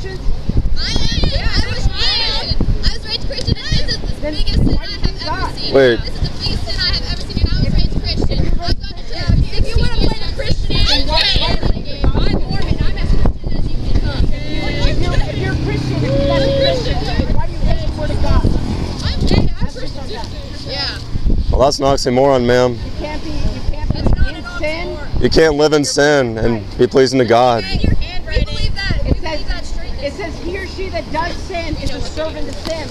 Christians? I was raised Christian, and this is the biggest sin I have ever seen. Wait. This is the biggest sin I have ever seen, and I was raised Christian. I've gone to church. If you want to play the Christian, I'm Mormon. I'm as Christian as you can come. If you're a Christian, that's a Christian. Why do you preach the word of God? I'm Christian. Yeah. Well, that's an oxymoron, ma'am. You can't be in sin. You can't live in sin and be pleasing to God. We believe that. We believe that straight. It says he or she that does sin is a servant of sin.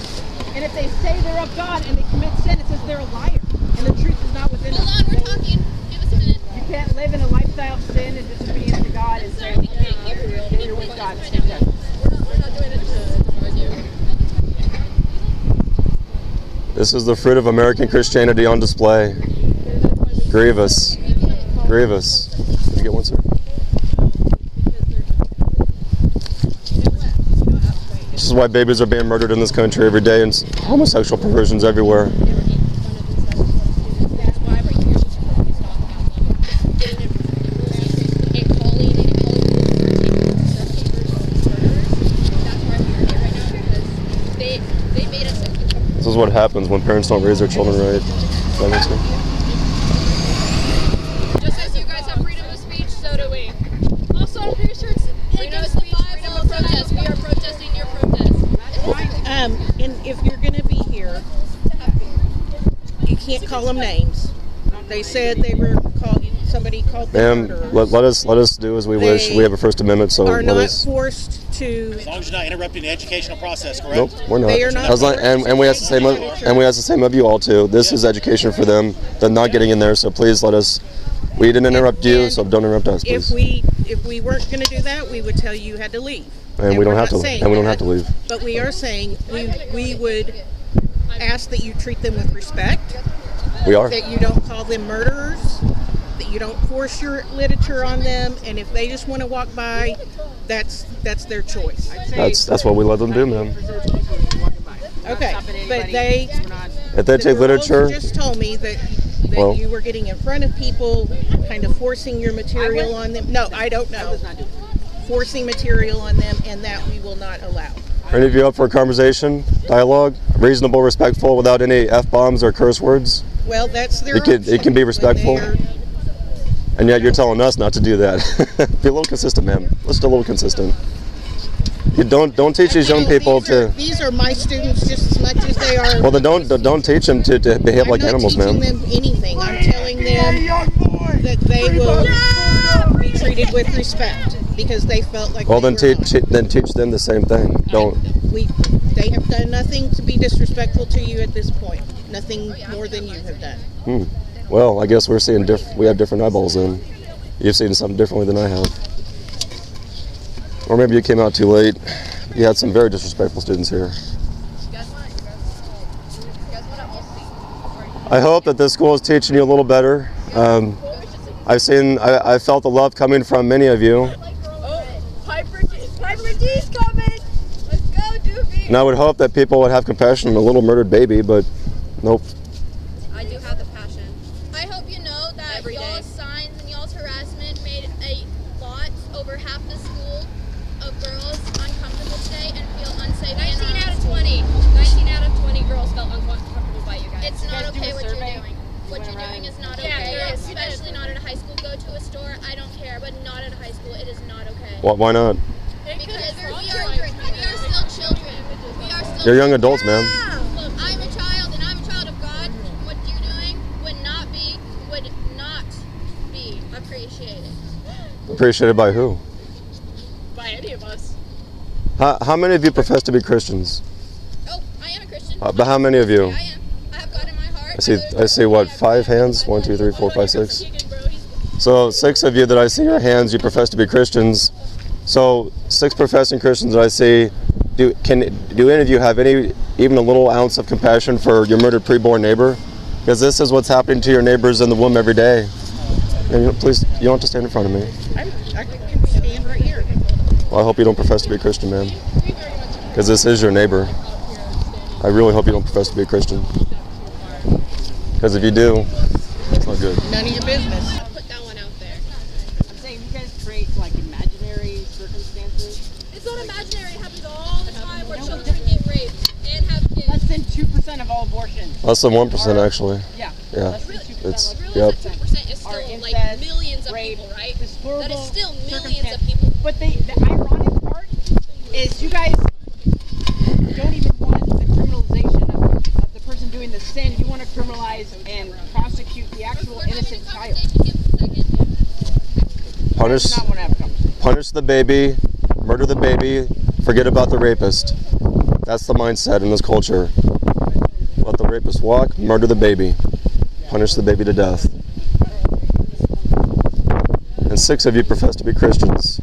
And if they say they're of God and they commit sin, it says they're a liar. And the truth is not within them. Hold on, we're talking. Give us a minute. You can't live in a lifestyle of sin and disobedience to God and say, you're with God. We're not doing it to argue. This is the fruit of American Christianity on display. Grievous. Grievous. You get one, sir? This is why babies are being murdered in this country every day and homosexual perversions everywhere. This is what happens when parents don't raise their children right. Does that make sense? Just as you guys have freedom of speech, so do we. Also, I'm pretty sure it's freedom of speech, freedom of protest. We are protesting your protest. And if you're going to be here, you can't call them names. They said they were called. Somebody called them Ma'am, murderers. let us do as we wish. We have a First Amendment, so Are let not us. forced to. As long as you're not interrupting the educational process, correct? Nope, we're not. They are not As long- and we ask the same of you all too. This is education for them. They're not getting in there, so please let us. We didn't interrupt you, so don't interrupt us, please. If we weren't going to do that, we would tell you had to leave. And we don't we're have not to. saying And we don't that, have to leave. But we are saying we would ask that you treat them with respect. We are. That you don't call them murderers. That you don't force your literature on them. And if they just want to walk by, that's their choice. That's what we let them do, ma'am. Okay, but they. If they take literature, Just told me that Well- you were getting in front of people, kind of forcing your material on them. No, I don't know. Forcing material on them, and that we will not allow. are any of you up for a conversation, dialogue, reasonable, respectful, without any f-bombs or curse words? Well, that's their It can option. be When respectful. they're- And yet you're telling us not to do that. Be a little consistent, ma'am. Let's be a little consistent. You don't teach these young people to. These are my students just as much as they are. Well, then don't teach them to behave like animals, I'm not ma'am. teaching them anything. I'm telling them that they will be treated with respect because they felt like. Well, they then were teach them the same thing. Don't. They have done nothing to be disrespectful to you at this point. Nothing more than you have done. Well, I guess we're seeing we have different eyeballs then. You've seen something differently than I have. Or maybe you came out too late. You had some very disrespectful students here. I hope that this school is teaching you a little better. I felt the love coming from many of you. Oh, Piper D's coming. Let's go, Doofy. And I would hope that people would have compassion on a little murdered baby, but nope. I do have the passion. I hope you know that y'all's signs and y'all's harassment made a lot, over half the school of girls uncomfortable today and feel unsafe. 19 out of 20. 19 out of 20 girls felt uncomfortable by you guys. It's not okay what you're doing. What you're doing is not okay, especially not at a high school. Go to a store, I don't care, but not at a high school. It is not okay. Why not? Because we are still children. We are still You're young adults, ma'am. Look, I'm a child, and I'm a child of God. What you're doing would not be appreciated. Appreciated by who? By any of us. How many of you profess to be Christians? Oh, I am a Christian. But how many of you? I am. I have God in my heart. I see what, 5 hands? 1, 2, 3, 4, 5, 6. So 6 of you that I see your hands, you profess to be Christians. So 6 professing Christians that I see. Do any of you have even a little ounce of compassion for your murdered preborn neighbor? Because this is what's happening to your neighbors in the womb every day. And please, you don't have to stand in front of me. I can stand right here. Well, I hope you don't profess to be a Christian, ma'am. Because this is your neighbor. I really hope you don't profess to be a Christian. Because if you do, it's not good. None of your business. Put that one out there. I'm saying you guys create like imaginary circumstances. It's not imaginary. It 2% of all abortions. Less than 1% actually. Yeah. Yeah. Less than 2% It's- of Realize Yep. that 2% is Are still like incest, millions of rape, people, right? this horrible That is still millions circumstance. of people. But the ironic part is you guys don't even want the criminalization of the person doing the sin. You want to criminalize and prosecute the actual innocent child. Punish, Not want to have a conversation. punish the baby, murder the baby, forget about the rapist. That's the mindset in this culture. Let the rapist walk, murder the baby, punish the baby to death. And 6 of you profess to be Christians.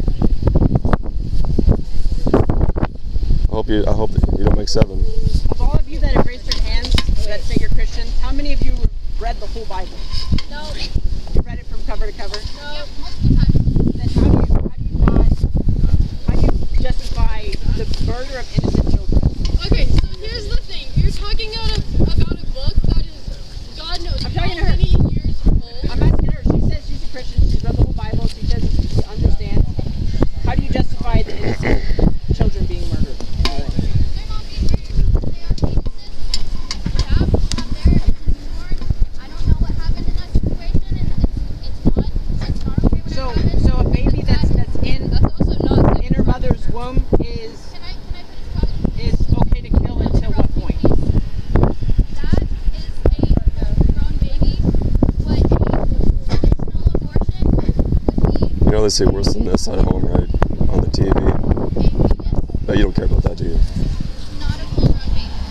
I hope that you don't make 7. Of all of you that have raised your hands that say you're Christians, how many of you read the whole Bible? No. You read it from cover to cover? No. Multiple times. Then how do you justify the murder of innocent children? Okay, so here's the thing. You're talking about a book that is, God knows, I'm how talking to her. many years old. I'm asking her. She says she's a Christian. She's read the whole Bible. She says she understands. How do you justify the innocent children being murdered? So a baby that's in her mother's womb is okay to kill until what point? You know they say worse than this at home, right? On the TV. But you don't care about that, do you?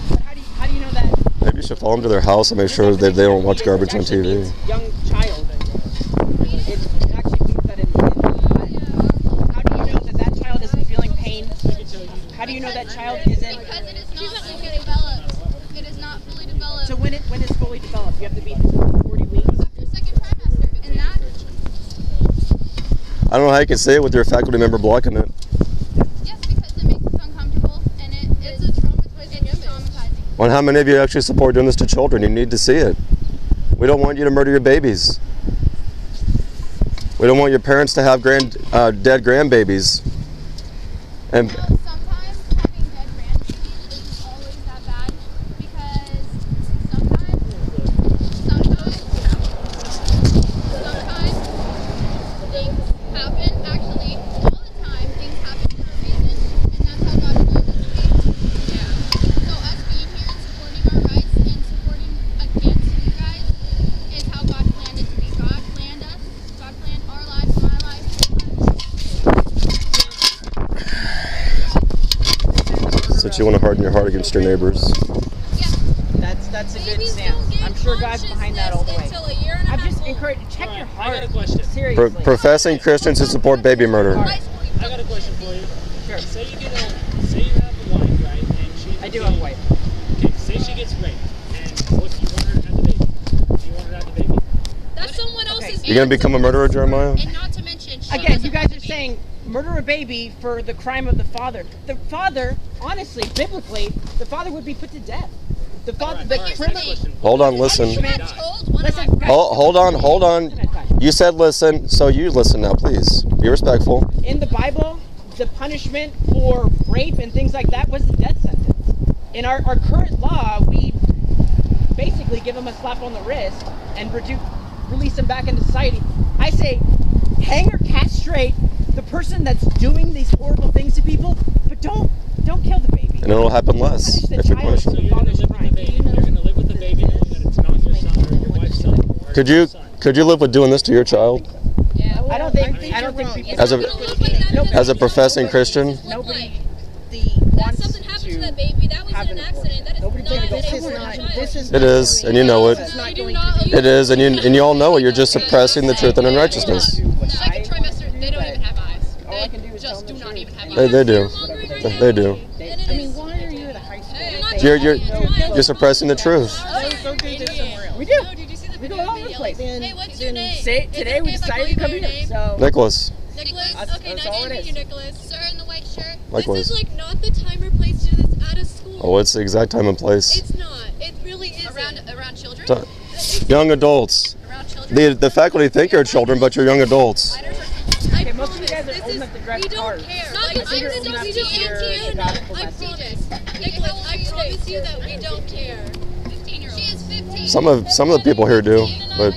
But how do you know that? Maybe you should follow them to their house and make sure that they don't watch garbage on Actually TV. means young child. It actually means that how do you know that child isn't feeling pain? How do you know that child isn't? Because it is not fully developed. It is not fully developed. So when it's fully developed, you have to be 40 weeks. After second trimester, and that I don't know how you can say it with your faculty member blocking it. yes, because it makes us uncomfortable, and it's a traumatizing. Well, how many of you actually support doing this to children? You need to see it. We don't want you to murder your babies. We don't want your parents to have dead grandbabies. And Sometimes having dead grandbabies isn't always that bad because sometimes things happen. Actually, all the time things happen for a reason, and that's how God planned it to be. Yeah. So us being here and supporting our rights and supporting against you guys is how God planned it to be. God planned us. God planned our lives, my life. since you want to harden your heart against your neighbors. That's a good stance. I'm sure God's behind that all the way. I just encourage check your heart. I got a question. Seriously. Professing Christians who support baby murder. I got a question for you. Sure. Say you have a wife, right? And she. I do have a wife. Okay. Say she gets raped, and what you want her to have the baby? You want her to have the baby? That's someone else's. You're gonna become a murderer, Jeremiah? And not to mention, she Again, doesn't you guys want are to be- saying murder a baby for the crime of the father. The father, honestly, biblically, the father would be put to death. The father, the Alright, criminal. next question. Hold on, listen. I'm not told one of my Listen, friends. Hold on. You said listen, so you listen now, please. Be respectful. In the Bible, the punishment for rape and things like that was the death sentence. In our current law, we basically give them a slap on the wrist and release them back into society. I say, hang or castrate the person that's doing these horrible things to people, but don't kill the baby. And it'll happen less Punish the if you child. punish So them. you're gonna live with the baby. You're gonna live with the baby knowing that it's not your son or your wife's son. Or Could your you son. live with doing this to your child I don't think people. as a It's not gonna look like that in as a the professing future. Christian? It's look like That that something happened to that baby. That was have an an accident. That is Nobody's not gonna an go accident. forward. It is, and you know it. This is not I do going not. to be. It is, and you all know it. You're just suppressing the truth and unrighteousness. Second trimester, they don't even have eyes. All I can do is Just tell do them not the even have They, eyes. they do. They do. I mean, why are you at a high school? You're suppressing the truth. Go do this somewhere else. We do. No, did you see the We video go of all me over the yelling? place. Hey, what's your name? Today we Is it decided okay if I to call come you by here. your name? So Nicholas, Nicholas? That's- Okay, that's nice all to it meet is. you, Nicholas. Sir in the white shirt? likewise. This is like not the time or place to do this at a school. Oh, it's the exact time and place. It's not. It really isn't. Around children? Young adults. Around children? The faculty think you're children, but you're young adults. I Okay, most of you promise, guys are this old is- enough to drive we don't cars. care. Not Like, because think you're I'm old enough we to don't hear care. the gospel I message. promise. Nicholas, I promise you that we don't care. She is 15. Some of the people here do, but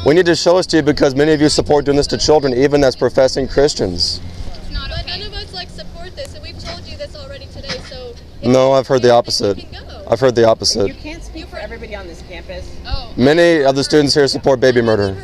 we need to show us to you because many of you support doing this to children, even as professing Christians. It's not okay. But none of us like support this, and we've told you this already today. So No, I've heard the opposite. I've heard the You opposite. can't speak for everybody on this campus. Oh. Many of the students here support baby murder.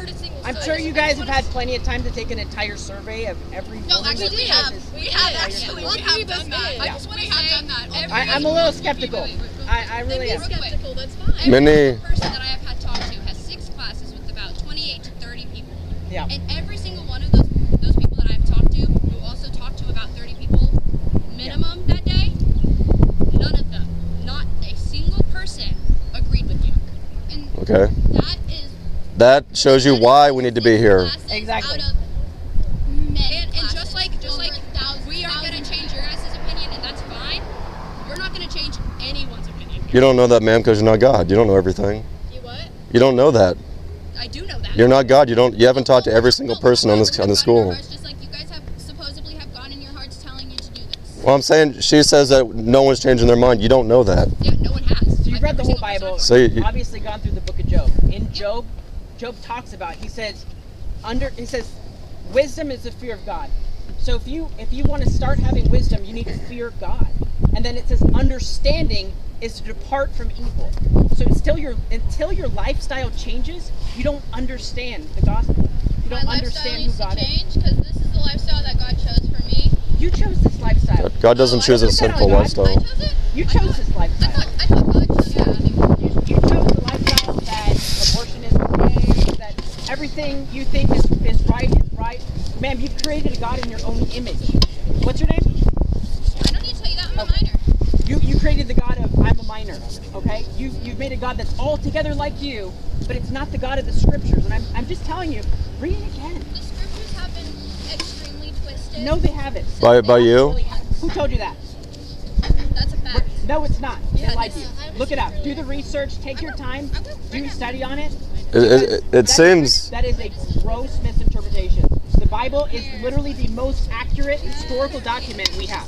I'm sure you guys have had plenty of time to take an entire survey of every. No, woman actually, that we have. has We this have entire actually. survey. We have done that. Yeah. I just want to say done that. I'm a little skeptical. I really am. skeptical. That's fine. Many. Every person that I have had talked to has 6 classes with about 28 to 30 people. Yeah. And every single one of those people that I've talked to, who also talked to about 30 people minimum that day, none of them, not a single person, agreed with you. And Okay. that is That shows you why we need to be here. Exactly. Out of many and just like we aren't going to change your guys' opinion, and that's fine. You're not going to change anyone's opinion. You don't know that, ma'am, because you're not God. You don't know everything. You what? You don't know that. I do know that. You're not God. You haven't talked to every single person on the school. Just like you guys have supposedly have God in your hearts telling you to do this. Well, I'm saying she says that no one's changing their mind. You don't know that. Yeah, no one has. So you've read the whole Bible. So you- obviously gone through the book of Job. In Job, Job talks about. He says, wisdom is the fear of God. So if you want to start having wisdom, you need to fear God. And then it says understanding is to depart from evil. So until your lifestyle changes, you don't understand the gospel. You don't understand who God is. change because this is the lifestyle that God chose for me. You chose this lifestyle. God doesn't choose a put that on sinful God. lifestyle. I chose it. You chose this lifestyle. I thought God chose it. You chose the lifestyle that abortion is okay, that everything you think is right is right. Ma'am, you created a God in your own image. What's your name? I don't need to tell you that. I'm a minor. You created the God of I'm a minor, okay? You've made a God that's altogether like you, but it's not the God of the scriptures. And I'm just telling you, read it again. The scriptures have been extremely twisted. No, they haven't. By you? Who told you that? That's a fact. No, it's not. Yeah, They lied to this you. is- Look it up. Do the research. Take your time. I will. Do study on it. It seems. That is a gross misinterpretation. The Bible is literally the most accurate historical document we have.